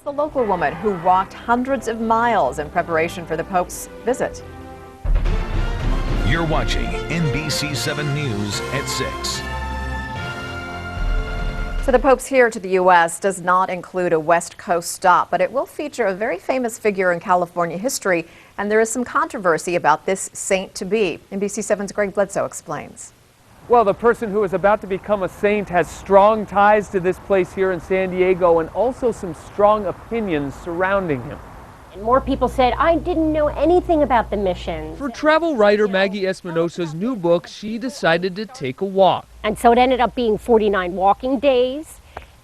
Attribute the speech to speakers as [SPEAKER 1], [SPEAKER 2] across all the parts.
[SPEAKER 1] The local woman who walked hundreds of miles in preparation for the Pope's visit.
[SPEAKER 2] You're watching NBC7 News at 6.
[SPEAKER 1] So the Pope's here to the U.S. does not include a West Coast stop, but it will feature a very famous figure in California history, and there is some controversy about this saint-to-be. NBC7's Greg Bledsoe explains.
[SPEAKER 3] Well, the person who is about to become a saint has strong ties to this place here in San Diego and also some strong opinions surrounding him.
[SPEAKER 4] And more people said, I didn't know anything about the mission.
[SPEAKER 3] For travel writer Maggie Espinosa's new book, she decided to take a walk.
[SPEAKER 4] And so it ended up being 49 walking days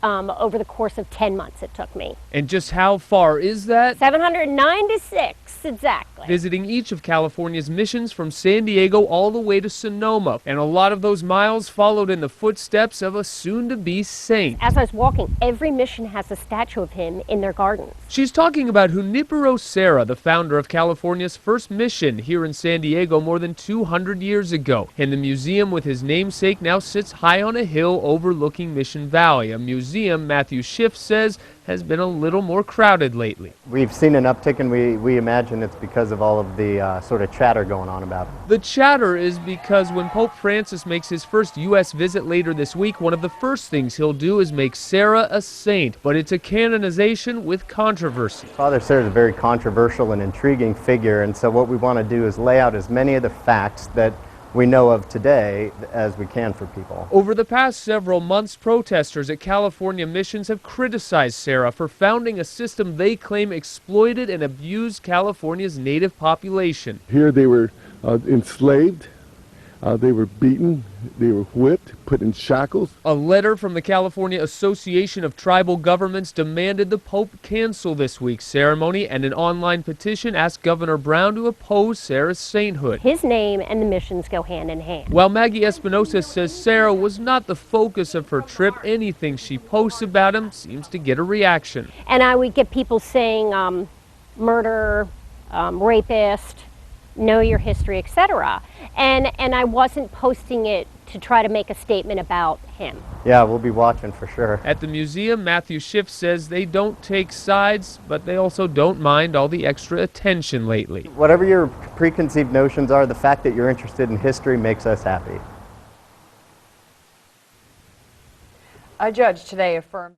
[SPEAKER 4] over the course of 10 months it took me.
[SPEAKER 3] And just how far is that?
[SPEAKER 4] 796, exactly.
[SPEAKER 3] Visiting each of California's missions from San Diego all the way to Sonoma. And a lot of those miles followed in the footsteps of a soon-to-be saint.
[SPEAKER 4] As I was walking, every mission has a statue of him in their gardens.
[SPEAKER 3] She's talking about Junipero Serra, the founder of California's first mission here in San Diego more than 200 years ago. And the museum with his namesake now sits high on a hill overlooking Mission Valley, a museum Matthew Schiff says has been a little more crowded lately.
[SPEAKER 5] We've seen an uptick, and we imagine it's because of all of the sort of chatter going on about it.
[SPEAKER 3] The chatter is because when Pope Francis makes his first U.S. visit later this week, one of the first things he'll do is make Serra a saint, but it's a canonization with controversy.
[SPEAKER 5] Father Serra is a very controversial and intriguing figure, and so what we want to do is lay out as many of the facts that we know of today as we can for people.
[SPEAKER 3] Over the past several months, protesters at California missions have criticized Serra for founding a system they claim exploited and abused California's native population.
[SPEAKER 6] Here they were enslaved, they were beaten, they were whipped, put in shackles.
[SPEAKER 3] A letter from the California Association of Tribal Governments demanded the Pope cancel this week's ceremony, and an online petition asked Governor Brown to oppose Serra's sainthood.
[SPEAKER 4] His name and the missions go hand in hand.
[SPEAKER 3] While Maggie Espinosa says Serra was not the focus of her trip, anything she posts about him seems to get a reaction.
[SPEAKER 4] And I would get people saying murder, rapist, know your history, etc. And I wasn't posting it to try to make a statement about him.
[SPEAKER 5] Yeah, we'll be watching for sure.
[SPEAKER 3] At the museum, Matthew Schiff says they don't take sides, but they also don't mind all the extra attention lately.
[SPEAKER 5] Whatever your preconceived notions are, the fact that you're interested in history makes us happy.
[SPEAKER 1] A judge today affirmed